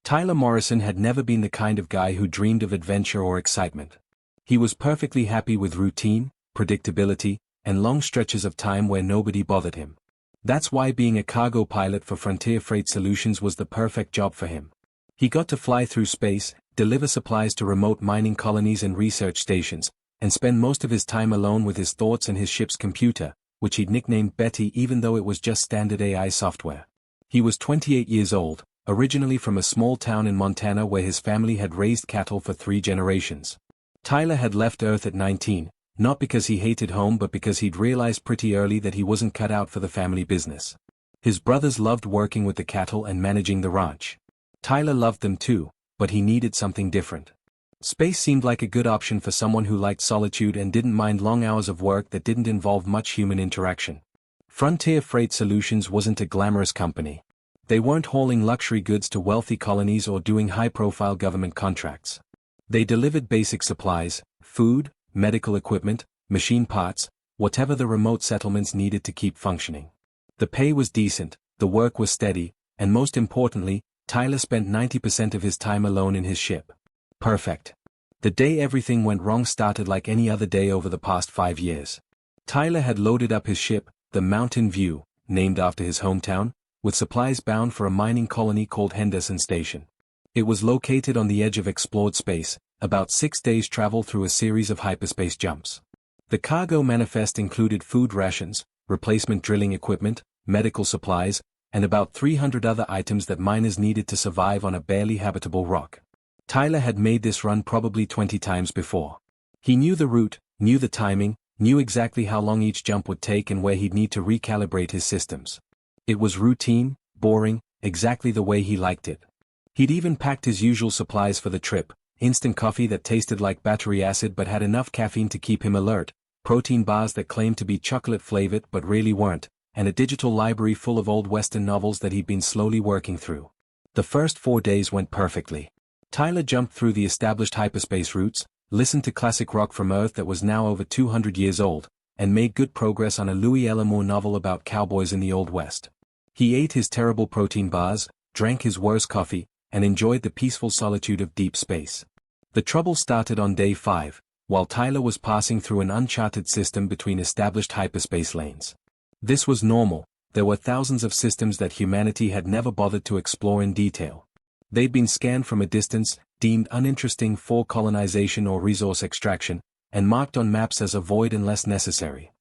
Tyler Morrison had never been the kind of guy who dreamed of adventure or excitement. He was perfectly happy with routine, predictability, and long stretches of time where nobody bothered him. That's why being a cargo pilot for Frontier Freight Solutions was the perfect job for him. He got to fly through space, deliver supplies to remote mining colonies and research stations, and spend most of his time alone with his thoughts and his ship's computer, which he'd nicknamed Betty even though it was just standard AI software. He was 28 years old, originally from a small town in Montana where his family had raised cattle for 3 generations. Tyler had left Earth at 19, not because he hated home but because he'd realized pretty early that he wasn't cut out for the family business. His brothers loved working with the cattle and managing the ranch. Tyler loved them too, but he needed something different. Space seemed like a good option for someone who liked solitude and didn't mind long hours of work that didn't involve much human interaction. Frontier Freight Solutions wasn't a glamorous company. They weren't hauling luxury goods to wealthy colonies or doing high-profile government contracts. They delivered basic supplies, food, medical equipment, machine parts, whatever the remote settlements needed to keep functioning. The pay was decent, the work was steady, and most importantly, Tyler spent 90% of his time alone in his ship. Perfect. The day everything went wrong started like any other day over the past 5 years. Tyler had loaded up his ship, the Mountain View, named after his hometown, with supplies bound for a mining colony called Henderson Station. It was located on the edge of explored space, about 6 days' travel through a series of hyperspace jumps. The cargo manifest included food rations, replacement drilling equipment, medical supplies, and about 300 other items that miners needed to survive on a barely habitable rock. Tyler had made this run probably 20 times before. He knew the route, knew the timing, knew exactly how long each jump would take and where he'd need to recalibrate his systems. It was routine, boring, exactly the way he liked it. He'd even packed his usual supplies for the trip, instant coffee that tasted like battery acid but had enough caffeine to keep him alert, protein bars that claimed to be chocolate-flavored but really weren't, and a digital library full of old Western novels that he'd been slowly working through. The first 4 days went perfectly. Tyler jumped through the established hyperspace routes, listened to classic rock from Earth that was now over 200 years old, and made good progress on a Louis L'Amour novel about cowboys in the Old West. He ate his terrible protein bars, drank his worst coffee, and enjoyed the peaceful solitude of deep space. The trouble started on day 5, while Tyler was passing through an uncharted system between established hyperspace lanes. This was normal. There were thousands of systems that humanity had never bothered to explore in detail. They'd been scanned from a distance, deemed uninteresting for colonization or resource extraction, and marked on maps as a void unless necessary.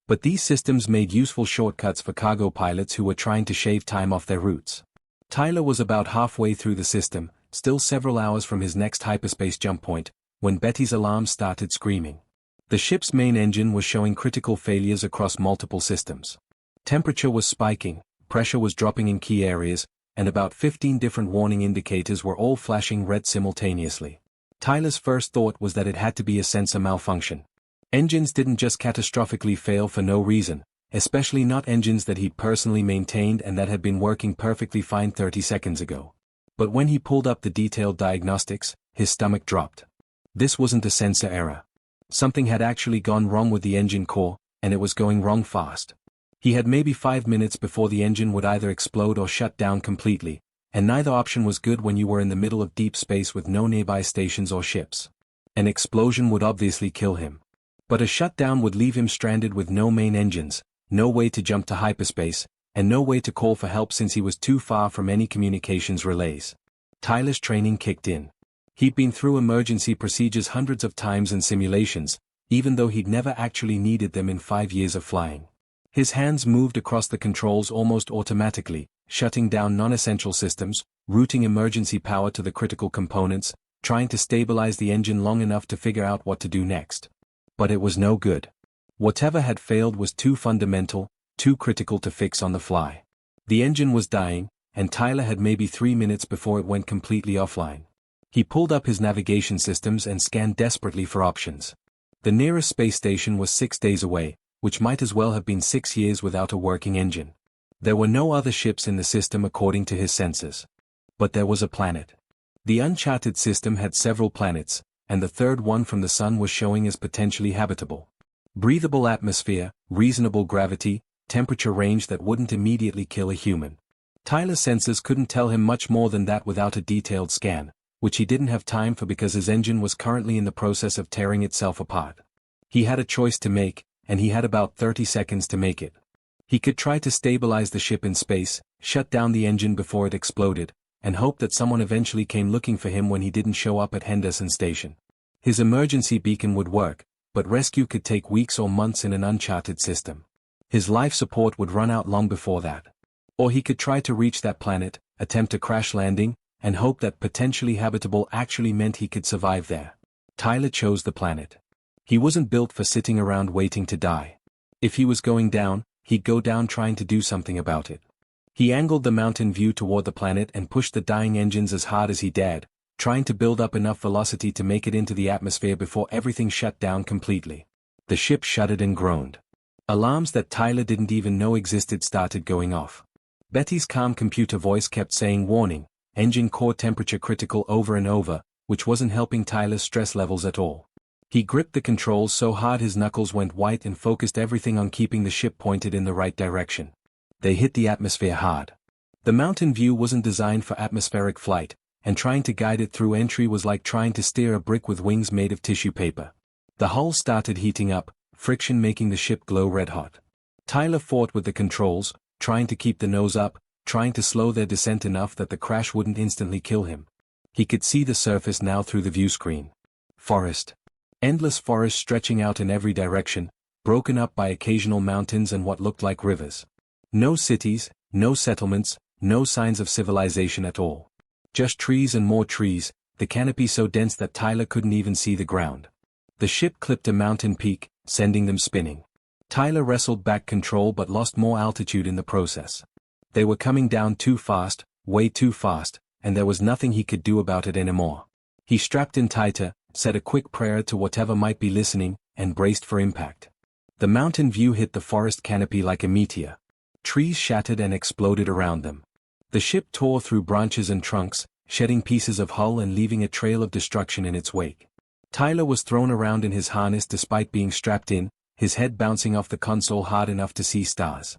But these systems made useful shortcuts for cargo pilots who were trying to shave time off their routes. Tyler was about halfway through the system, still several hours from his next hyperspace jump point, when Betty's alarm started screaming. The ship's main engine was showing critical failures across multiple systems. Temperature was spiking, pressure was dropping in key areas, and about 15 different warning indicators were all flashing red simultaneously. Tyler's first thought was that it had to be a sensor malfunction. Engines didn't just catastrophically fail for no reason, especially not engines that he'd personally maintained and that had been working perfectly fine 30 seconds ago. But when he pulled up the detailed diagnostics, his stomach dropped. This wasn't a sensor error. Something had actually gone wrong with the engine core, and it was going wrong fast. He had maybe 5 minutes before the engine would either explode or shut down completely, and neither option was good when you were in the middle of deep space with no nearby stations or ships. An explosion would obviously kill him. But a shutdown would leave him stranded with no main engines, no way to jump to hyperspace, and no way to call for help since he was too far from any communications relays. Tyler's training kicked in. He'd been through emergency procedures hundreds of times in simulations, even though he'd never actually needed them in 5 years of flying. His hands moved across the controls almost automatically, shutting down non-essential systems, routing emergency power to the critical components, trying to stabilize the engine long enough to figure out what to do next. But it was no good. Whatever had failed was too fundamental, too critical to fix on the fly. The engine was dying, and Tyler had maybe 3 minutes before it went completely offline. He pulled up his navigation systems and scanned desperately for options. The nearest space station was 6 days away, which might as well have been 6 years without a working engine. There were no other ships in the system according to his sensors. But there was a planet. The uncharted system had several planets, and the third one from the sun was showing as potentially habitable. Breathable atmosphere, reasonable gravity, temperature range that wouldn't immediately kill a human. Tyler's sensors couldn't tell him much more than that without a detailed scan, which he didn't have time for because his engine was currently in the process of tearing itself apart. He had a choice to make, and he had about 30 seconds to make it. He could try to stabilize the ship in space, shut down the engine before it exploded, and hope that someone eventually came looking for him when he didn't show up at Henderson Station. His emergency beacon would work, but rescue could take weeks or months in an uncharted system. His life support would run out long before that. Or he could try to reach that planet, attempt a crash landing, and hope that potentially habitable actually meant he could survive there. Tyler chose the planet. He wasn't built for sitting around waiting to die. If he was going down, he'd go down trying to do something about it. He angled the mountain view toward the planet and pushed the dying engines as hard as he dared, trying to build up enough velocity to make it into the atmosphere before everything shut down completely. The ship shuddered and groaned. Alarms that Tyler didn't even know existed started going off. Betty's calm computer voice kept saying warning, engine core temperature critical over and over, which wasn't helping Tyler's stress levels at all. He gripped the controls so hard his knuckles went white and focused everything on keeping the ship pointed in the right direction. They hit the atmosphere hard. The mountain view wasn't designed for atmospheric flight, and trying to guide it through entry was like trying to steer a brick with wings made of tissue paper. The hull started heating up, friction making the ship glow red-hot. Tyler fought with the controls, trying to keep the nose up, trying to slow their descent enough that the crash wouldn't instantly kill him. He could see the surface now through the view screen. Forest. Endless forest stretching out in every direction, broken up by occasional mountains and what looked like rivers. No cities, no settlements, no signs of civilization at all. Just trees and more trees, the canopy so dense that Tyler couldn't even see the ground. The ship clipped a mountain peak, sending them spinning. Tyler wrestled back control but lost more altitude in the process. They were coming down too fast, way too fast, and there was nothing he could do about it anymore. He strapped in tighter, said a quick prayer to whatever might be listening, and braced for impact. The mountain view hit the forest canopy like a meteor. Trees shattered and exploded around them. The ship tore through branches and trunks, shedding pieces of hull and leaving a trail of destruction in its wake. Tyler was thrown around in his harness despite being strapped in, his head bouncing off the console hard enough to see stars.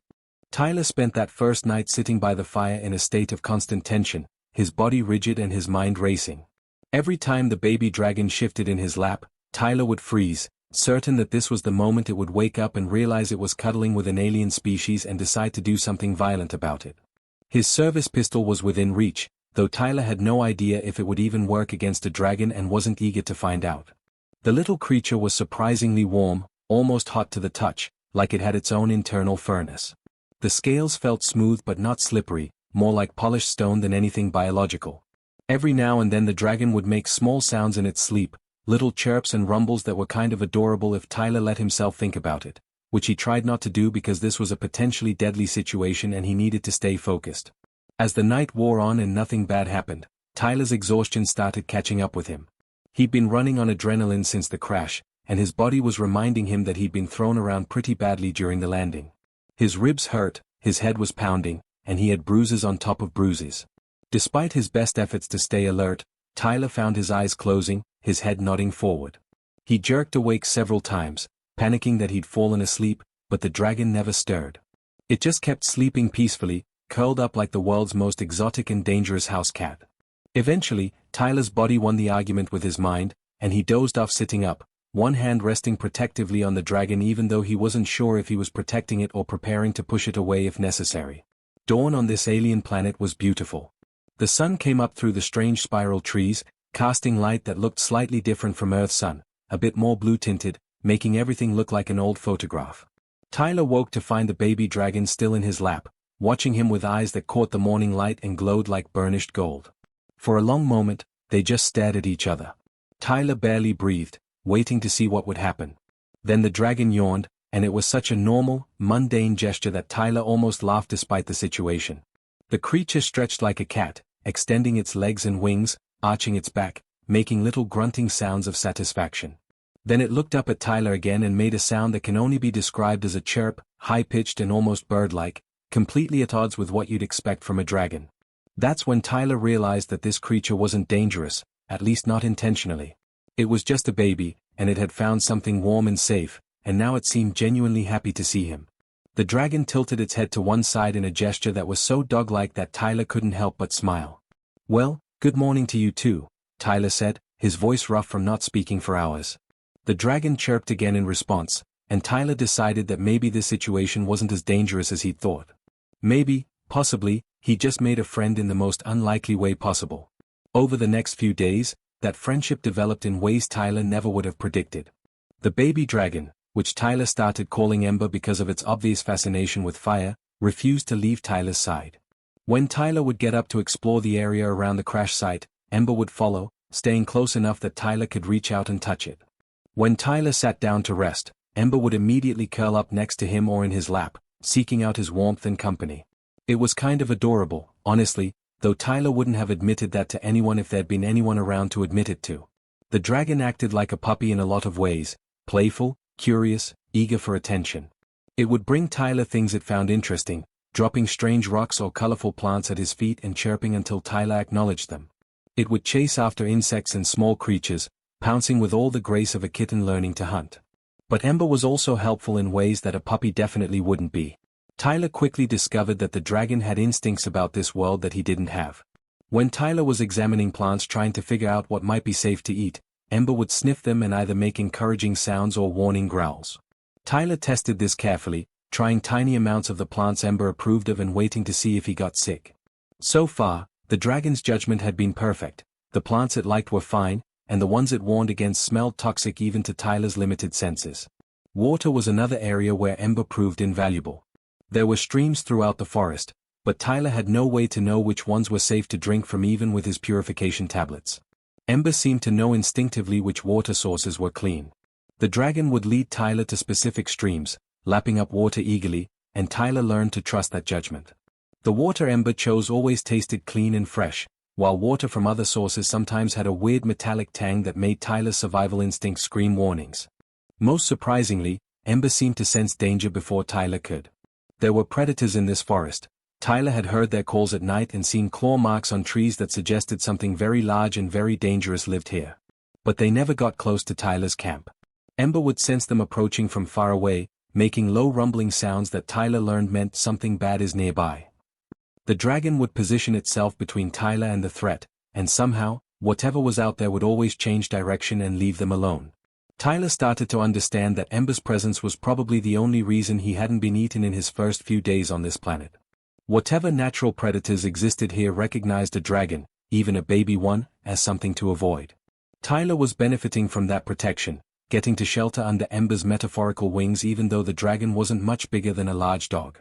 Tyler spent that first night sitting by the fire in a state of constant tension, his body rigid and his mind racing. Every time the baby dragon shifted in his lap, Tyler would freeze, certain that this was the moment it would wake up and realize it was cuddling with an alien species and decide to do something violent about it. His service pistol was within reach, though Tyler had no idea if it would even work against a dragon and wasn't eager to find out. The little creature was surprisingly warm, almost hot to the touch, like it had its own internal furnace. The scales felt smooth but not slippery, more like polished stone than anything biological. Every now and then the dragon would make small sounds in its sleep, little chirps and rumbles that were kind of adorable if Tyler let himself think about it, which he tried not to do because this was a potentially deadly situation and he needed to stay focused. As the night wore on and nothing bad happened, Tyler's exhaustion started catching up with him. He'd been running on adrenaline since the crash, and his body was reminding him that he'd been thrown around pretty badly during the landing. His ribs hurt, his head was pounding, and he had bruises on top of bruises. Despite his best efforts to stay alert, Tyler found his eyes closing, his head nodding forward. He jerked awake several times, panicking that he'd fallen asleep, but the dragon never stirred. It just kept sleeping peacefully, curled up like the world's most exotic and dangerous house cat. Eventually, Tyler's body won the argument with his mind, and he dozed off sitting up, one hand resting protectively on the dragon even though he wasn't sure if he was protecting it or preparing to push it away if necessary. Dawn on this alien planet was beautiful. The sun came up through the strange spiral trees, casting light that looked slightly different from Earth's sun, a bit more blue-tinted, making everything look like an old photograph. Tyler woke to find the baby dragon still in his lap, watching him with eyes that caught the morning light and glowed like burnished gold. For a long moment, they just stared at each other. Tyler barely breathed, waiting to see what would happen. Then the dragon yawned, and it was such a normal, mundane gesture that Tyler almost laughed despite the situation. The creature stretched like a cat, extending its legs and wings, arching its back, making little grunting sounds of satisfaction. Then it looked up at Tyler again and made a sound that can only be described as a chirp, high-pitched and almost bird-like, completely at odds with what you'd expect from a dragon. That's when Tyler realized that this creature wasn't dangerous, at least not intentionally. It was just a baby, and it had found something warm and safe, and now it seemed genuinely happy to see him. The dragon tilted its head to one side in a gesture that was so dog-like that Tyler couldn't help but smile. "Well, good morning to you too," Tyler said, his voice rough from not speaking for hours. The dragon chirped again in response, and Tyler decided that maybe this situation wasn't as dangerous as he'd thought. Maybe, possibly, he just made a friend in the most unlikely way possible. Over the next few days, that friendship developed in ways Tyler never would have predicted. The baby dragon, which Tyler started calling Ember because of its obvious fascination with fire, refused to leave Tyler's side. When Tyler would get up to explore the area around the crash site, Ember would follow, staying close enough that Tyler could reach out and touch it. When Tyler sat down to rest, Ember would immediately curl up next to him or in his lap, seeking out his warmth and company. It was kind of adorable, honestly, though Tyler wouldn't have admitted that to anyone if there'd been anyone around to admit it to. The dragon acted like a puppy in a lot of ways, playful, curious, eager for attention. It would bring Tyler things it found interesting, dropping strange rocks or colorful plants at his feet and chirping until Tyler acknowledged them. It would chase after insects and small creatures, pouncing with all the grace of a kitten learning to hunt. But Ember was also helpful in ways that a puppy definitely wouldn't be. Tyler quickly discovered that the dragon had instincts about this world that he didn't have. When Tyler was examining plants trying to figure out what might be safe to eat, Ember would sniff them and either make encouraging sounds or warning growls. Tyler tested this carefully, trying tiny amounts of the plants Ember approved of and waiting to see if he got sick. So far, the dragon's judgment had been perfect. The plants it liked were fine, and the ones it warned against smelled toxic even to Tyler's limited senses. Water was another area where Ember proved invaluable. There were streams throughout the forest, but Tyler had no way to know which ones were safe to drink from even with his purification tablets. Ember seemed to know instinctively which water sources were clean. The dragon would lead Tyler to specific streams, lapping up water eagerly, and Tyler learned to trust that judgment. The water Ember chose always tasted clean and fresh, while water from other sources sometimes had a weird metallic tang that made Tyler's survival instinct scream warnings. Most surprisingly, Ember seemed to sense danger before Tyler could. There were predators in this forest. Tyler had heard their calls at night and seen claw marks on trees that suggested something very large and very dangerous lived here. But they never got close to Tyler's camp. Ember would sense them approaching from far away, making low rumbling sounds that Tyler learned meant something bad is nearby. The dragon would position itself between Tyler and the threat, and somehow, whatever was out there would always change direction and leave them alone. Tyler started to understand that Ember's presence was probably the only reason he hadn't been eaten in his first few days on this planet. Whatever natural predators existed here recognized a dragon, even a baby one, as something to avoid. Tyler was benefiting from that protection, getting to shelter under Ember's metaphorical wings even though the dragon wasn't much bigger than a large dog.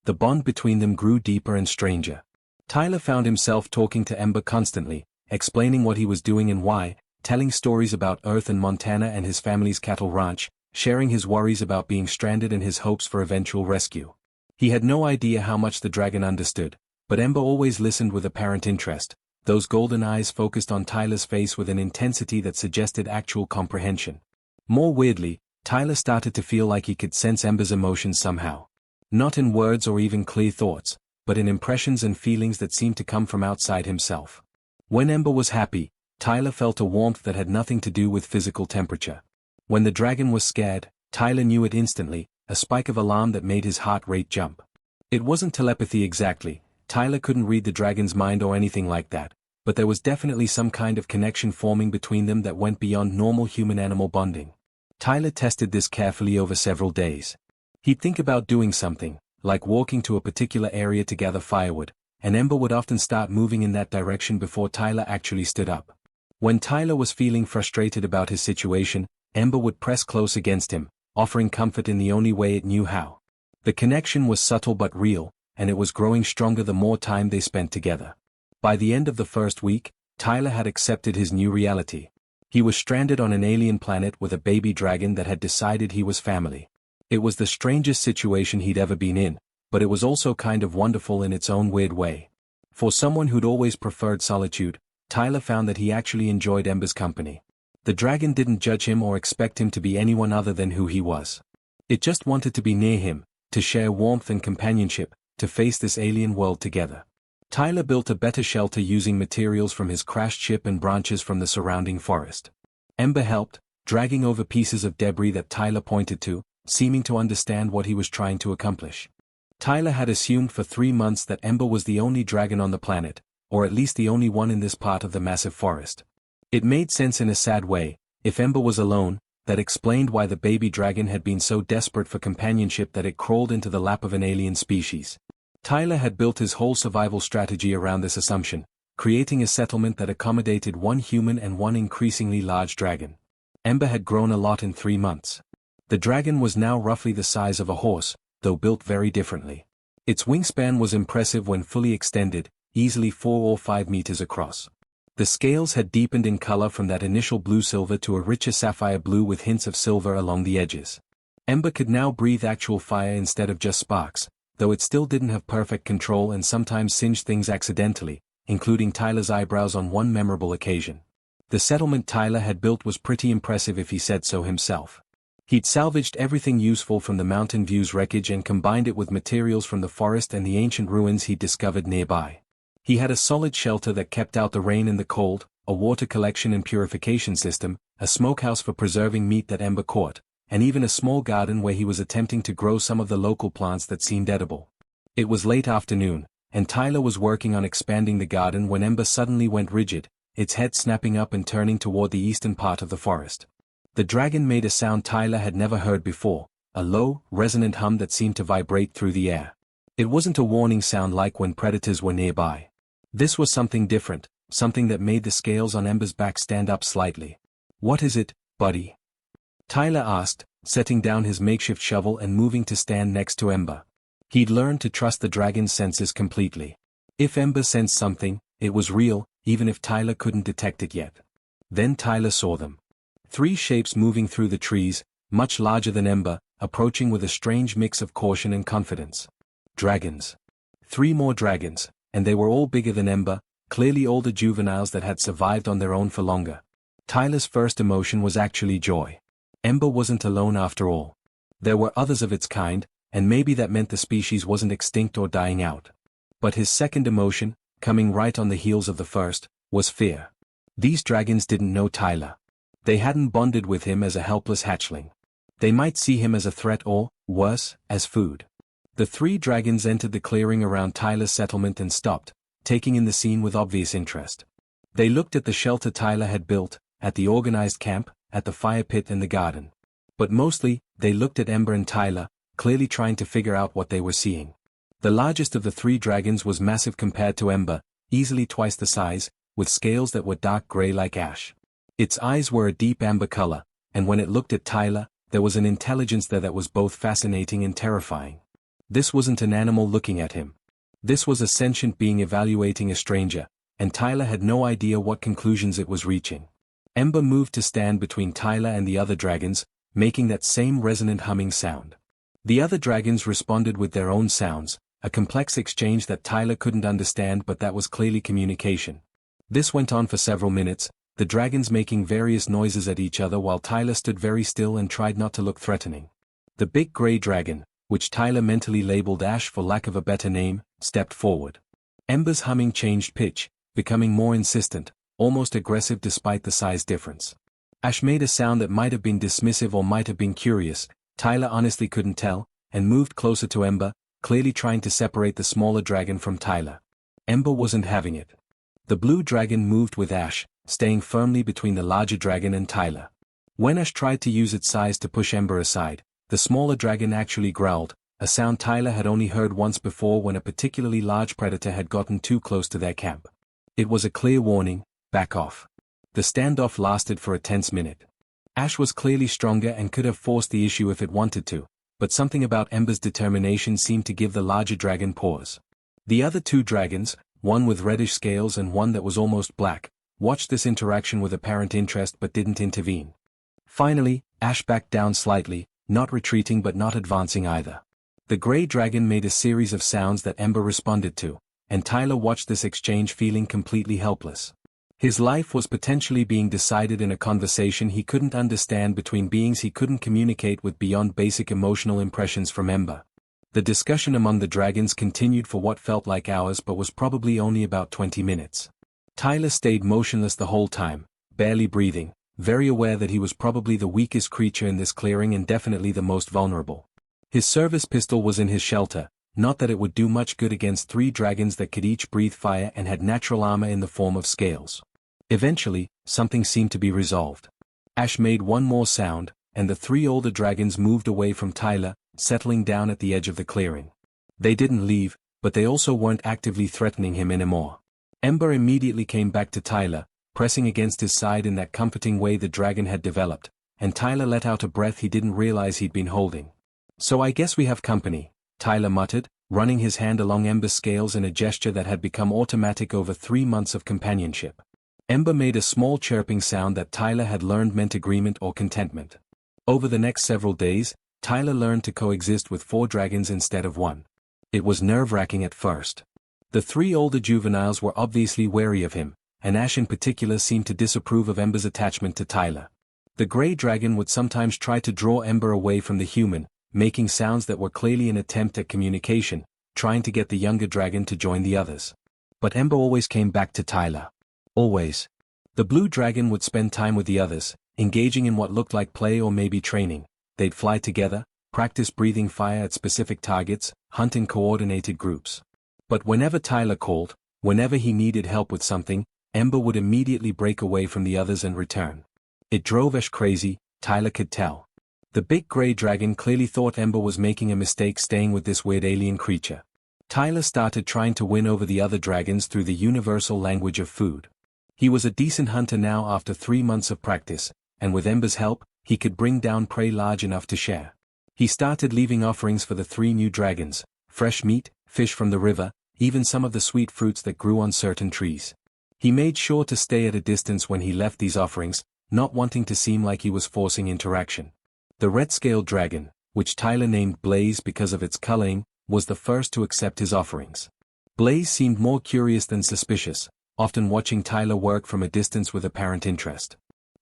The bond between them grew deeper and stranger. Tyler found himself talking to Ember constantly, explaining what he was doing and why, telling stories about Earth and Montana and his family's cattle ranch, sharing his worries about being stranded and his hopes for eventual rescue. He had no idea how much the dragon understood, but Ember always listened with apparent interest, those golden eyes focused on Tyler's face with an intensity that suggested actual comprehension. More weirdly, Tyler started to feel like he could sense Ember's emotions somehow. Not in words or even clear thoughts, but in impressions and feelings that seemed to come from outside himself. When Ember was happy, Tyler felt a warmth that had nothing to do with physical temperature. When the dragon was scared, Tyler knew it instantly, a spike of alarm that made his heart rate jump. It wasn't telepathy exactly, Tyler couldn't read the dragon's mind or anything like that, but there was definitely some kind of connection forming between them that went beyond normal human-animal bonding. Tyler tested this carefully over several days. He'd think about doing something, like walking to a particular area to gather firewood, and Ember would often start moving in that direction before Tyler actually stood up. When Tyler was feeling frustrated about his situation, Ember would press close against him, offering comfort in the only way it knew how. The connection was subtle but real, and it was growing stronger the more time they spent together. By the end of the first week, Tyler had accepted his new reality. He was stranded on an alien planet with a baby dragon that had decided he was family. It was the strangest situation he'd ever been in, but it was also kind of wonderful in its own weird way. For someone who'd always preferred solitude, Tyler found that he actually enjoyed Ember's company. The dragon didn't judge him or expect him to be anyone other than who he was. It just wanted to be near him, to share warmth and companionship, to face this alien world together. Tyler built a better shelter using materials from his crashed ship and branches from the surrounding forest. Ember helped, dragging over pieces of debris that Tyler pointed to, seeming to understand what he was trying to accomplish. Tyler had assumed for 3 months that Ember was the only dragon on the planet, or at least the only one in this part of the massive forest. It made sense in a sad way. If Ember was alone, that explained why the baby dragon had been so desperate for companionship that it crawled into the lap of an alien species. Tyler had built his whole survival strategy around this assumption, creating a settlement that accommodated one human and one increasingly large dragon. Ember had grown a lot in 3 months. The dragon was now roughly the size of a horse, though built very differently. Its wingspan was impressive when fully extended, easily 4 or 5 meters across. The scales had deepened in color from that initial blue-silver to a richer sapphire blue with hints of silver along the edges. Ember could now breathe actual fire instead of just sparks, though it still didn't have perfect control and sometimes singed things accidentally, including Tyler's eyebrows on one memorable occasion. The settlement Tyler had built was pretty impressive if he said so himself. He'd salvaged everything useful from the Mountain View's wreckage and combined it with materials from the forest and the ancient ruins he'd discovered nearby. He had a solid shelter that kept out the rain and the cold, a water collection and purification system, a smokehouse for preserving meat that Ember caught, and even a small garden where he was attempting to grow some of the local plants that seemed edible. It was late afternoon, and Tyler was working on expanding the garden when Ember suddenly went rigid, its head snapping up and turning toward the eastern part of the forest. The dragon made a sound Tyler had never heard before, a low, resonant hum that seemed to vibrate through the air. It wasn't a warning sound like when predators were nearby. This was something different, something that made the scales on Ember's back stand up slightly. "What is it, buddy?" Tyler asked, setting down his makeshift shovel and moving to stand next to Ember. He'd learned to trust the dragon's senses completely. If Ember sensed something, it was real, even if Tyler couldn't detect it yet. Then Tyler saw them. 3 shapes moving through the trees, much larger than Ember, approaching with a strange mix of caution and confidence. Dragons. 3 more dragons, and they were all bigger than Ember, clearly older juveniles that had survived on their own for longer. Tyler's first emotion was actually joy. Ember wasn't alone after all. There were others of its kind, and maybe that meant the species wasn't extinct or dying out. But his second emotion, coming right on the heels of the first, was fear. These dragons didn't know Tyler. They hadn't bonded with him as a helpless hatchling. They might see him as a threat or, worse, as food. The 3 dragons entered the clearing around Tyler's settlement and stopped, taking in the scene with obvious interest. They looked at the shelter Tyler had built, at the organized camp, at the fire pit and the garden. But mostly, they looked at Ember and Tyler, clearly trying to figure out what they were seeing. The largest of the 3 dragons was massive compared to Ember, easily twice the size, with scales that were dark gray like ash. Its eyes were a deep amber color, and when it looked at Tyler, there was an intelligence there that was both fascinating and terrifying. This wasn't an animal looking at him. This was a sentient being evaluating a stranger, and Tyler had no idea what conclusions it was reaching. Ember moved to stand between Tyler and the other dragons, making that same resonant humming sound. The other dragons responded with their own sounds, a complex exchange that Tyler couldn't understand, but that was clearly communication. This went on for several minutes, the dragons making various noises at each other while Tyler stood very still and tried not to look threatening. The big gray dragon, which Tyler mentally labeled Ash for lack of a better name, stepped forward. Ember's humming changed pitch, becoming more insistent, almost aggressive despite the size difference. Ash made a sound that might have been dismissive or might have been curious, Tyler honestly couldn't tell, and moved closer to Ember, clearly trying to separate the smaller dragon from Tyler. Ember wasn't having it. The blue dragon moved with Ash, staying firmly between the larger dragon and Tyler. When Ash tried to use its size to push Ember aside, the smaller dragon actually growled, a sound Tyler had only heard once before when a particularly large predator had gotten too close to their camp. It was a clear warning, back off. The standoff lasted for a tense minute. Ash was clearly stronger and could have forced the issue if it wanted to, but something about Ember's determination seemed to give the larger dragon pause. The other 2 dragons, one with reddish scales and one that was almost black, watched this interaction with apparent interest but didn't intervene. Finally, Ash backed down slightly, not retreating but not advancing either. The gray dragon made a series of sounds that Ember responded to, and Tyler watched this exchange feeling completely helpless. His life was potentially being decided in a conversation he couldn't understand between beings he couldn't communicate with beyond basic emotional impressions from Ember. The discussion among the dragons continued for what felt like hours but was probably only about 20 minutes. Tyler stayed motionless the whole time, barely breathing, very aware that he was probably the weakest creature in this clearing and definitely the most vulnerable. His service pistol was in his shelter, not that it would do much good against 3 dragons that could each breathe fire and had natural armor in the form of scales. Eventually, something seemed to be resolved. Ash made one more sound, and the 3 older dragons moved away from Tyler, settling down at the edge of the clearing. They didn't leave, but they also weren't actively threatening him anymore. Ember immediately came back to Tyler, pressing against his side in that comforting way the dragon had developed, and Tyler let out a breath he didn't realize he'd been holding. "So I guess we have company," Tyler muttered, running his hand along Ember's scales in a gesture that had become automatic over 3 months of companionship. Ember made a small chirping sound that Tyler had learned meant agreement or contentment. Over the next several days, Tyler learned to coexist with 4 dragons instead of 1. It was nerve-wracking at first. The 3 older juveniles were obviously wary of him, and Ash in particular seemed to disapprove of Ember's attachment to Tyler. The grey dragon would sometimes try to draw Ember away from the human, making sounds that were clearly an attempt at communication, trying to get the younger dragon to join the others. But Ember always came back to Tyler. Always. The blue dragon would spend time with the others, engaging in what looked like play or maybe training. They'd fly together, practice breathing fire at specific targets, hunt in coordinated groups. But whenever Tyler called, whenever he needed help with something, Ember would immediately break away from the others and return. It drove Ash crazy, Tyler could tell. The big grey dragon clearly thought Ember was making a mistake staying with this weird alien creature. Tyler started trying to win over the other dragons through the universal language of food. He was a decent hunter now after 3 months of practice, and with Ember's help, he could bring down prey large enough to share. He started leaving offerings for the 3 new dragons: fresh meat, fish from the river, even some of the sweet fruits that grew on certain trees. He made sure to stay at a distance when he left these offerings, not wanting to seem like he was forcing interaction. The red-scaled dragon, which Tyler named Blaze because of its coloring, was the first to accept his offerings. Blaze seemed more curious than suspicious, often watching Tyler work from a distance with apparent interest.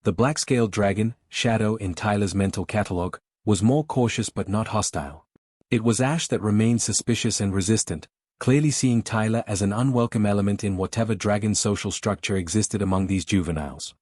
The black-scaled dragon, Shadow in Tyler's mental catalog, was more cautious but not hostile. It was Ash that remained suspicious and resistant, clearly seeing Tyler as an unwelcome element in whatever dragon social structure existed among these juveniles.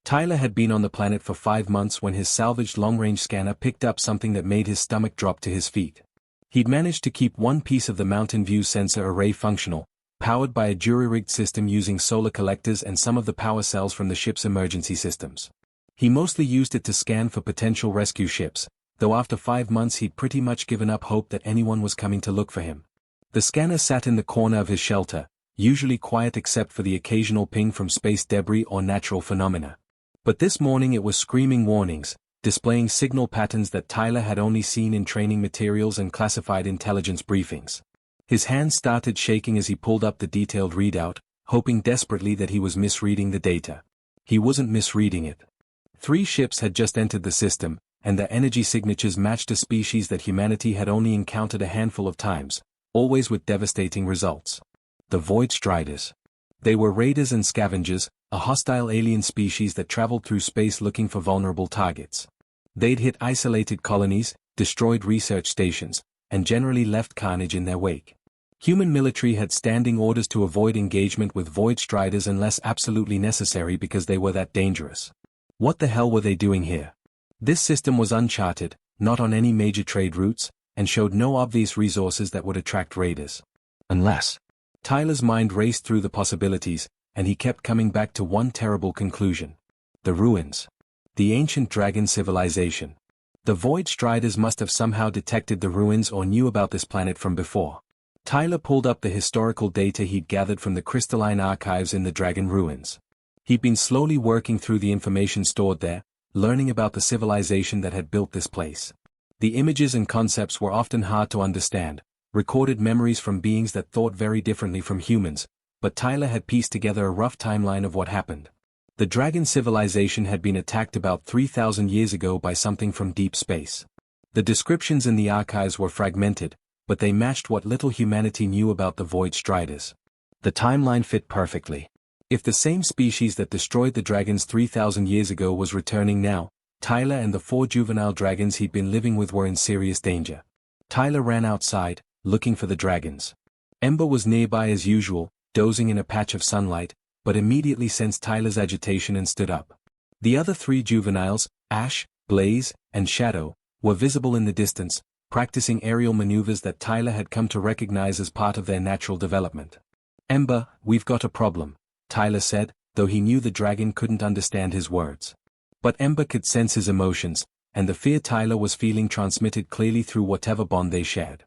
Tyler had been on the planet for 5 months when his salvaged long-range scanner picked up something that made his stomach drop to his feet. He'd managed to keep one piece of the Mountain View sensor array functional, powered by a jury-rigged system using solar collectors and some of the power cells from the ship's emergency systems. He mostly used it to scan for potential rescue ships, though after 5 months he'd pretty much given up hope that anyone was coming to look for him. The scanner sat in the corner of his shelter, usually quiet except for the occasional ping from space debris or natural phenomena. But this morning it was screaming warnings, displaying signal patterns that Tyler had only seen in training materials and classified intelligence briefings. His hands started shaking as he pulled up the detailed readout, hoping desperately that he was misreading the data. He wasn't misreading it. 3 ships had just entered the system, and their energy signatures matched a species that humanity had only encountered a handful of times, always with devastating results. The Void Striders. They were raiders and scavengers, a hostile alien species that traveled through space looking for vulnerable targets. They'd hit isolated colonies, destroyed research stations, and generally left carnage in their wake. Human military had standing orders to avoid engagement with Void Striders unless absolutely necessary because they were that dangerous. What the hell were they doing here? This system was uncharted, not on any major trade routes, and showed no obvious resources that would attract raiders. Unless... Tyler's mind raced through the possibilities, and he kept coming back to one terrible conclusion. The ruins. The ancient dragon civilization. The Void Striders must have somehow detected the ruins or knew about this planet from before. Tyler pulled up the historical data he'd gathered from the crystalline archives in the dragon ruins. He'd been slowly working through the information stored there, learning about the civilization that had built this place. The images and concepts were often hard to understand, recorded memories from beings that thought very differently from humans, but Tyler had pieced together a rough timeline of what happened. The dragon civilization had been attacked about 3,000 years ago by something from deep space. The descriptions in the archives were fragmented, but they matched what little humanity knew about the Void Striders. The timeline fit perfectly. If the same species that destroyed the dragons 3,000 years ago was returning now, Tyler and the 4 juvenile dragons he'd been living with were in serious danger. Tyler ran outside, looking for the dragons. Ember was nearby as usual, dozing in a patch of sunlight, but immediately sensed Tyler's agitation and stood up. The other three juveniles, Ash, Blaze, and Shadow, were visible in the distance, practicing aerial maneuvers that Tyler had come to recognize as part of their natural development. Ember, we've got a problem, Tyler said, though he knew the dragon couldn't understand his words. But Ember could sense his emotions, and the fear Tyler was feeling transmitted clearly through whatever bond they shared.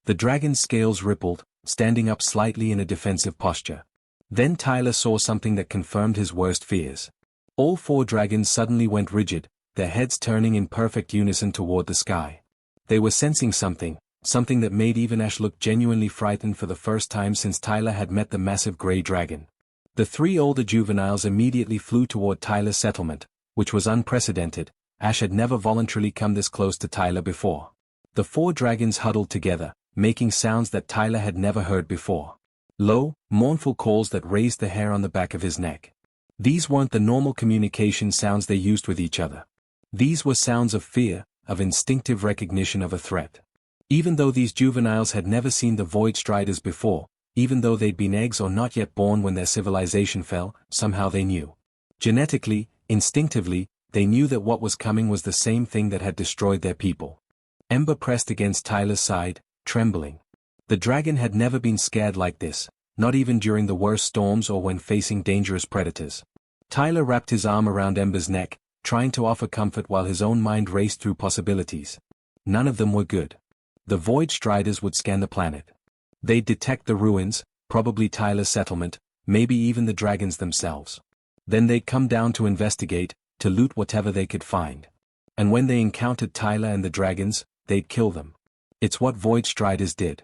The dragon's scales rippled, standing up slightly in a defensive posture. Then Tyler saw something that confirmed his worst fears. All four dragons suddenly went rigid, their heads turning in perfect unison toward the sky. They were sensing something that made even Ash look genuinely frightened for the first time since Tyler had met the massive grey dragon. The three older juveniles immediately flew toward Tyler's settlement, which was unprecedented. Ash had never voluntarily come this close to Tyler before. The four dragons huddled together, making sounds that Tyler had never heard before. Low, mournful calls that raised the hair on the back of his neck. These weren't the normal communication sounds they used with each other. These were sounds of fear, of instinctive recognition of a threat. Even though these juveniles had never seen the Void Striders before, even though they'd been eggs or not yet born when their civilization fell, somehow they knew. Genetically, instinctively, they knew that what was coming was the same thing that had destroyed their people. Ember pressed against Tyler's side, trembling. The dragon had never been scared like this, not even during the worst storms or when facing dangerous predators. Tyler wrapped his arm around Ember's neck, trying to offer comfort while his own mind raced through possibilities. None of them were good. The Void Striders would scan the planet. They'd detect the ruins, probably Tyler's settlement, maybe even the dragons themselves. Then they'd come down to investigate, to loot whatever they could find. And when they encountered Tyler and the dragons, they'd kill them. It's what Void Striders did.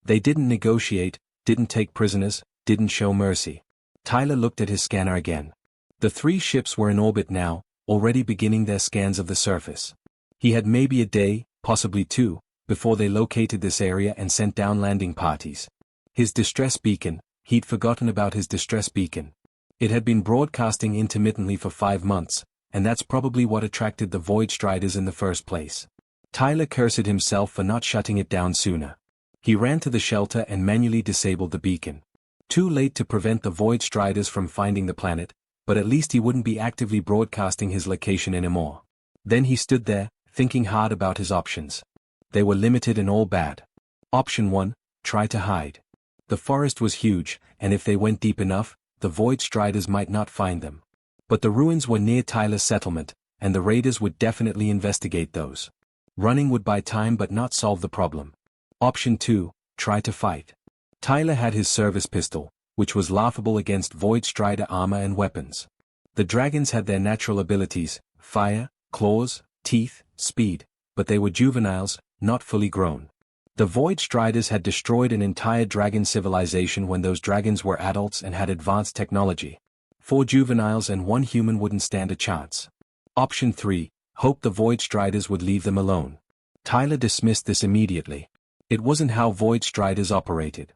They didn't negotiate, didn't take prisoners, didn't show mercy. Tyler looked at his scanner again. The three ships were in orbit now, already beginning their scans of the surface. He had maybe a day, possibly two, before they located this area and sent down landing parties. His distress beacon, he'd forgotten about his distress beacon. It had been broadcasting intermittently for 5 months, and that's probably what attracted the Void Striders in the first place. Tyler cursed himself for not shutting it down sooner. He ran to the shelter and manually disabled the beacon. Too late to prevent the Void Striders from finding the planet, but at least he wouldn't be actively broadcasting his location anymore. Then he stood there, thinking hard about his options. They were limited and all bad. Option 1, try to hide. The forest was huge, and if they went deep enough, the Void Striders might not find them. But the ruins were near Tyler's settlement, and the raiders would definitely investigate those. Running would buy time but not solve the problem. Option 2, try to fight. Tyler had his service pistol, which was laughable against Void Strider armor and weapons. The dragons had their natural abilities, fire, claws, teeth, speed, but they were juveniles, not fully grown. The Void Striders had destroyed an entire dragon civilization when those dragons were adults and had advanced technology. 4 juveniles and 1 human wouldn't stand a chance. Option 3, hope the Void Striders would leave them alone. Tyler dismissed this immediately. It wasn't how Void Striders operated.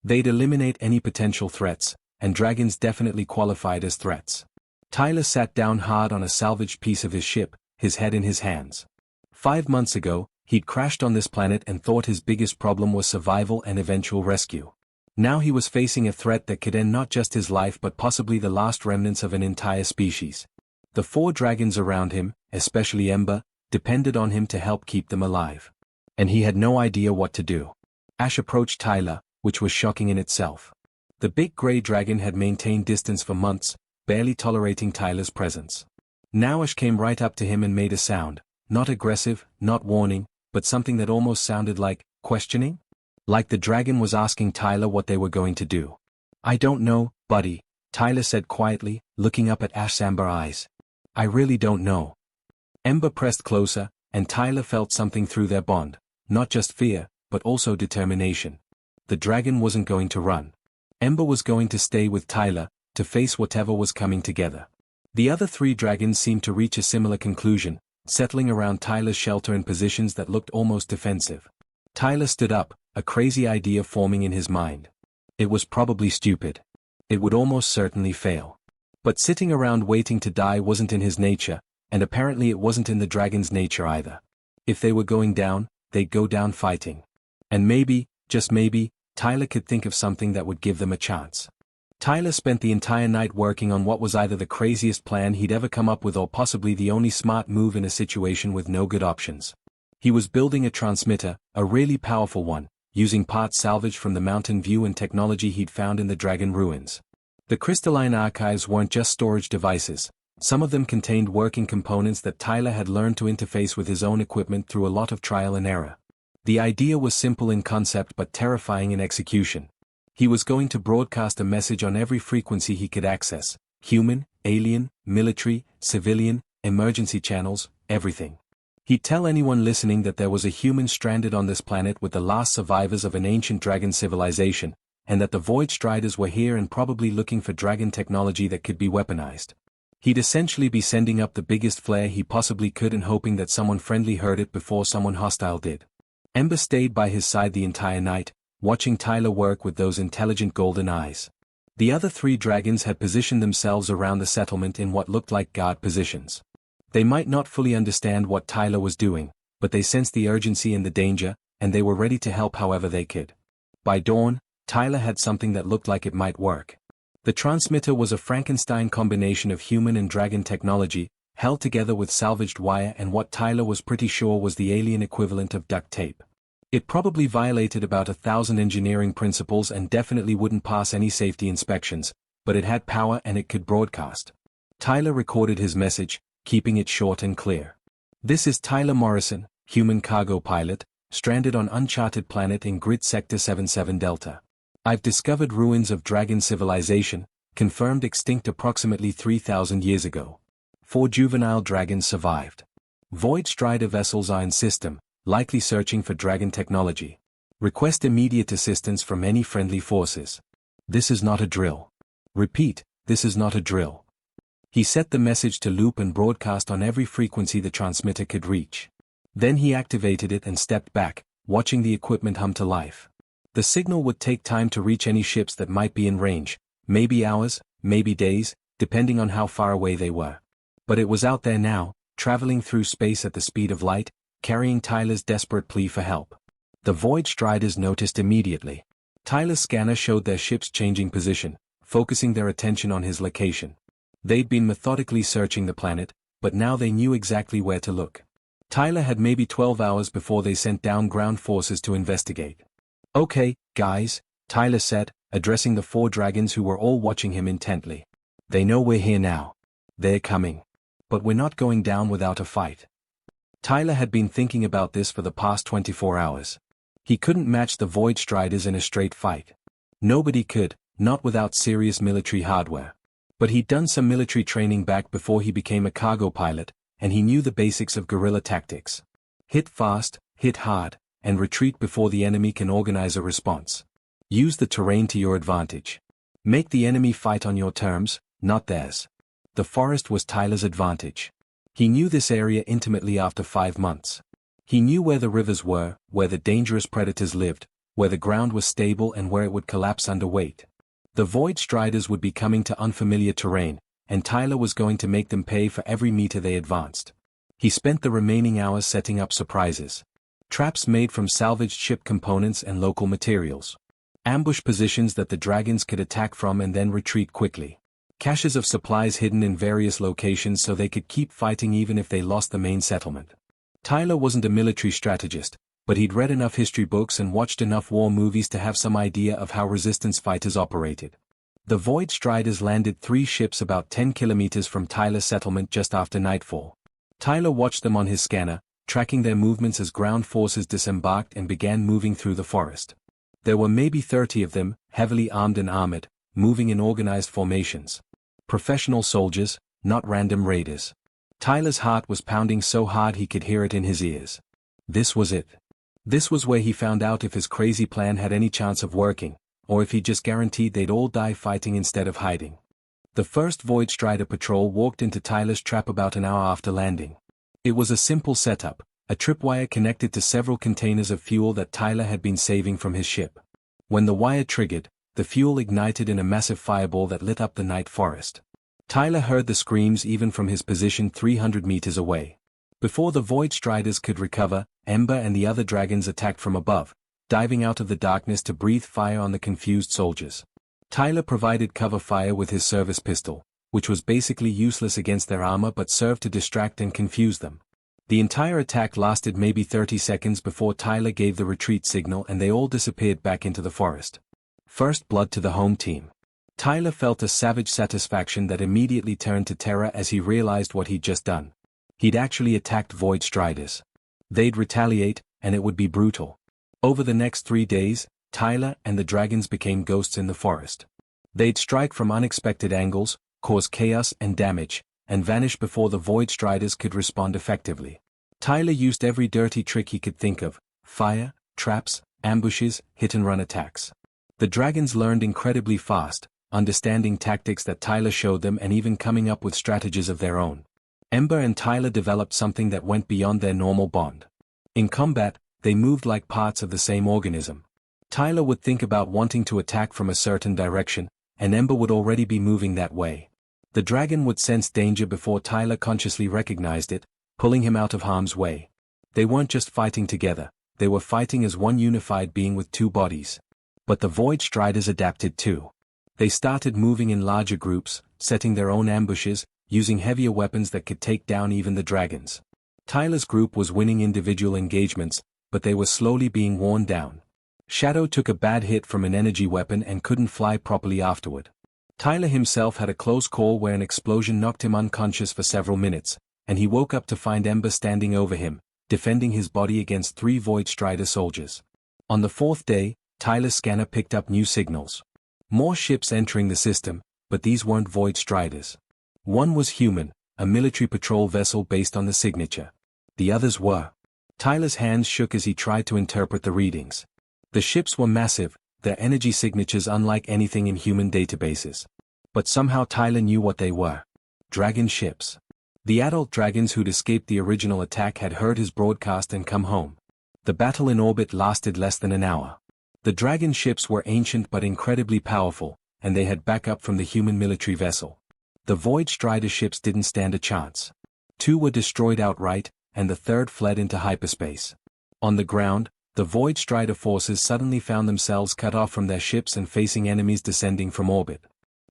They'd eliminate any potential threats, and dragons definitely qualified as threats. Tyler sat down hard on a salvaged piece of his ship, his head in his hands. 5 months ago, he'd crashed on this planet and thought his biggest problem was survival and eventual rescue. Now he was facing a threat that could end not just his life but possibly the last remnants of an entire species. The 4 dragons around him, especially Ember, depended on him to help keep them alive. And he had no idea what to do. Ash approached Tyler, which was shocking in itself. The big grey dragon had maintained distance for months, barely tolerating Tyler's presence. Now Ash came right up to him and made a sound, not aggressive, not warning, but something that almost sounded like questioning? Like the dragon was asking Tyler what they were going to do. I don't know, buddy, Tyler said quietly, looking up at Ash's amber eyes. I really don't know. Ember pressed closer, and Tyler felt something through their bond, not just fear, but also determination. The dragon wasn't going to run. Ember was going to stay with Tyler, to face whatever was coming together. The other 3 dragons seemed to reach a similar conclusion, settling around Tyler's shelter in positions that looked almost defensive. Tyler stood up, a crazy idea forming in his mind. It was probably stupid. It would almost certainly fail. But sitting around waiting to die wasn't in his nature, and apparently it wasn't in the dragon's nature either. If they were going down, they'd go down fighting. And maybe, just maybe, Tyler could think of something that would give them a chance. Tyler spent the entire night working on what was either the craziest plan he'd ever come up with or possibly the only smart move in a situation with no good options. He was building a transmitter, a really powerful one, using parts salvaged from the mountain view and technology he'd found in the Dragon ruins. The crystalline archives weren't just storage devices. Some of them contained working components that Tyler had learned to interface with his own equipment through a lot of trial and error. The idea was simple in concept but terrifying in execution. He was going to broadcast a message on every frequency he could access: human, alien, military, civilian, emergency channels, everything. He'd tell anyone listening that there was a human stranded on this planet with the last survivors of an ancient dragon civilization, and that the Void Striders were here and probably looking for dragon technology that could be weaponized. He'd essentially be sending up the biggest flare he possibly could and hoping that someone friendly heard it before someone hostile did. Ember stayed by his side the entire night, watching Tyler work with those intelligent golden eyes. The other 3 dragons had positioned themselves around the settlement in what looked like guard positions. They might not fully understand what Tyler was doing, but they sensed the urgency and the danger, and they were ready to help however they could. By dawn, Tyler had something that looked like it might work. The transmitter was a Frankenstein combination of human and dragon technology, held together with salvaged wire and what Tyler was pretty sure was the alien equivalent of duct tape. It probably violated about 1,000 engineering principles and definitely wouldn't pass any safety inspections, but it had power and it could broadcast. Tyler recorded his message, keeping it short and clear. "This is Tyler Morrison, human cargo pilot, stranded on uncharted planet in Grid Sector 77 Delta. I've discovered ruins of dragon civilization, confirmed extinct approximately 3,000 years ago. 4 juvenile dragons survived. Void Strider vessels are in system, likely searching for dragon technology. Request immediate assistance from any friendly forces. This is not a drill. Repeat, this is not a drill." He set the message to loop and broadcast on every frequency the transmitter could reach. Then he activated it and stepped back, watching the equipment hum to life. The signal would take time to reach any ships that might be in range, maybe hours, maybe days, depending on how far away they were. But it was out there now, traveling through space at the speed of light, carrying Tyler's desperate plea for help. The Void Striders noticed immediately. Tyler's scanner showed their ships changing position, focusing their attention on his location. They'd been methodically searching the planet, but now they knew exactly where to look. Tyler had maybe 12 hours before they sent down ground forces to investigate. "Okay, guys," Tyler said, addressing the 4 dragons who were all watching him intently. "They know we're here now. They're coming. But we're not going down without a fight." Tyler had been thinking about this for the past 24 hours. He couldn't match the Void Striders in a straight fight. Nobody could, not without serious military hardware. But he'd done some military training back before he became a cargo pilot, and he knew the basics of guerrilla tactics. Hit fast, hit hard, and retreat before the enemy can organize a response. Use the terrain to your advantage. Make the enemy fight on your terms, not theirs. The forest was Tyler's advantage. He knew this area intimately after 5 months. He knew where the rivers were, where the dangerous predators lived, where the ground was stable and where it would collapse under weight. The Void Striders would be coming to unfamiliar terrain, and Tyler was going to make them pay for every meter they advanced. He spent the remaining hours setting up surprises. Traps made from salvaged ship components and local materials. Ambush positions that the dragons could attack from and then retreat quickly. Caches of supplies hidden in various locations so they could keep fighting even if they lost the main settlement. Tyler wasn't a military strategist, but he'd read enough history books and watched enough war movies to have some idea of how resistance fighters operated. The Void Striders landed 3 ships about 10 kilometers from Tyler's settlement just after nightfall. Tyler watched them on his scanner, tracking their movements as ground forces disembarked and began moving through the forest. There were maybe 30 of them, heavily armed and armored, moving in organized formations. Professional soldiers, not random raiders. Tyler's heart was pounding so hard he could hear it in his ears. This was it. This was where he found out if his crazy plan had any chance of working, or if he just guaranteed they'd all die fighting instead of hiding. The first Void Strider patrol walked into Tyler's trap about an hour after landing. It was a simple setup, a tripwire connected to several containers of fuel that Tyler had been saving from his ship. When the wire triggered, the fuel ignited in a massive fireball that lit up the night forest. Tyler heard the screams even from his position 300 meters away. Before the Void Striders could recover, Ember and the other dragons attacked from above, diving out of the darkness to breathe fire on the confused soldiers. Tyler provided cover fire with his service pistol, which was basically useless against their armor but served to distract and confuse them. The entire attack lasted maybe 30 seconds before Tyler gave the retreat signal and they all disappeared back into the forest. First blood to the home team. Tyler felt a savage satisfaction that immediately turned to terror as he realized what he'd just done. He'd actually attacked Void Striders. They'd retaliate, and it would be brutal. Over the next 3 days, Tyler and the dragons became ghosts in the forest. They'd strike from unexpected angles, cause chaos and damage, and vanish before the Void Striders could respond effectively. Tyler used every dirty trick he could think of: fire, traps, ambushes, hit-and-run attacks. The dragons learned incredibly fast, understanding tactics that Tyler showed them and even coming up with strategies of their own. Ember and Tyler developed something that went beyond their normal bond. In combat, they moved like parts of the same organism. Tyler would think about wanting to attack from a certain direction, and Ember would already be moving that way. The dragon would sense danger before Tyler consciously recognized it, pulling him out of harm's way. They weren't just fighting together, they were fighting as one unified being with two bodies. But the Void Striders adapted too. They started moving in larger groups, setting their own ambushes, using heavier weapons that could take down even the dragons. Tyler's group was winning individual engagements, but they were slowly being worn down. Shadow took a bad hit from an energy weapon and couldn't fly properly afterward. Tyler himself had a close call where an explosion knocked him unconscious for several minutes, and he woke up to find Ember standing over him, defending his body against 3 Void Strider soldiers. On the 4th day, Tyler's scanner picked up new signals. More ships entering the system, but these weren't Void Striders. One was human, a military patrol vessel based on the signature. The others were. Tyler's hands shook as he tried to interpret the readings. The ships were massive, their energy signatures unlike anything in human databases. But somehow Tyler knew what they were. Dragon ships. The adult dragons who'd escaped the original attack had heard his broadcast and come home. The battle in orbit lasted less than an hour. The dragon ships were ancient but incredibly powerful, and they had backup from the human military vessel. The Void Strider ships didn't stand a chance. 2 were destroyed outright, and the 3rd fled into hyperspace. On the ground, the Void Strider forces suddenly found themselves cut off from their ships and facing enemies descending from orbit.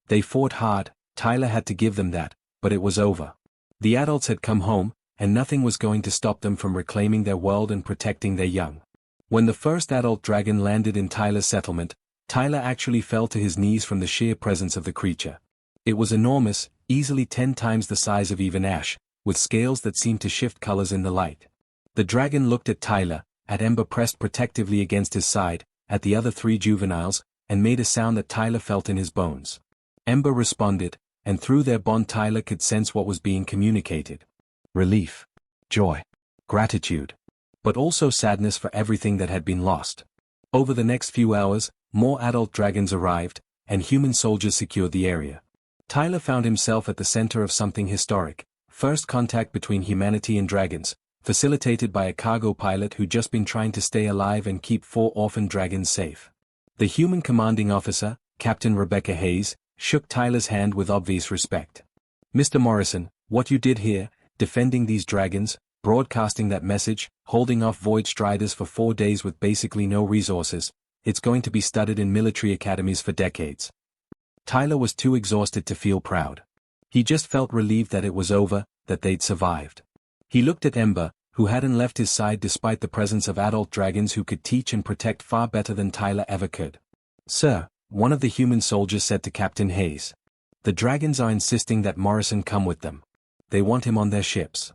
They fought hard, Tyler had to give them that, but it was over. The adults had come home, and nothing was going to stop them from reclaiming their world and protecting their young. When the first adult dragon landed in Tyler's settlement, Tyler actually fell to his knees from the sheer presence of the creature. It was enormous, easily 10 times the size of even ash, with scales that seemed to shift colors in the light. The dragon looked at Tyler, at Ember pressed protectively against his side, at the other 3 juveniles, and made a sound that Tyler felt in his bones. Ember responded, and through their bond Tyler could sense what was being communicated. Relief. Joy. Gratitude. But also sadness for everything that had been lost. Over the next few hours, more adult dragons arrived, and human soldiers secured the area. Tyler found himself at the center of something historic, first contact between humanity and dragons, facilitated by a cargo pilot who'd just been trying to stay alive and keep 4 orphan dragons safe. The human commanding officer, Captain Rebecca Hayes, shook Tyler's hand with obvious respect. "Mr. Morrison, what you did here, defending these dragons, broadcasting that message, holding off Void Striders for 4 days with basically no resources, it's going to be studied in military academies for decades." Tyler was too exhausted to feel proud. He just felt relieved that it was over, that they'd survived. He looked at Ember, who hadn't left his side despite the presence of adult dragons who could teach and protect far better than Tyler ever could. "Sir," one of the human soldiers said to Captain Hayes, "the dragons are insisting that Morrison come with them. They want him on their ships."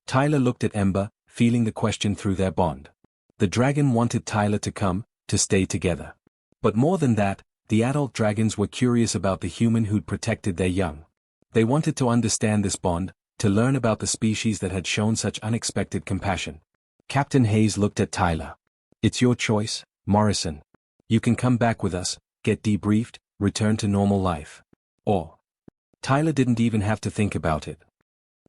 Tyler looked at Ember, feeling the question through their bond. The dragon wanted Tyler to come, to stay together. But more than that, the adult dragons were curious about the human who'd protected their young. They wanted to understand this bond, to learn about the species that had shown such unexpected compassion. Captain Hayes looked at Tyler. "It's your choice, Morrison. You can come back with us, get debriefed, return to normal life. Or..." Tyler didn't even have to think about it.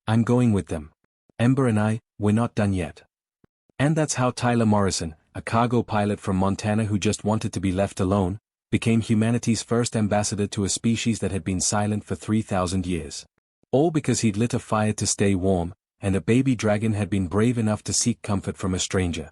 "I'm going with them. Ember and we're not done yet." And that's how Tyler Morrison, a cargo pilot from Montana who just wanted to be left alone, became humanity's first ambassador to a species that had been silent for 3,000 years. All because he'd lit a fire to stay warm, and a baby dragon had been brave enough to seek comfort from a stranger.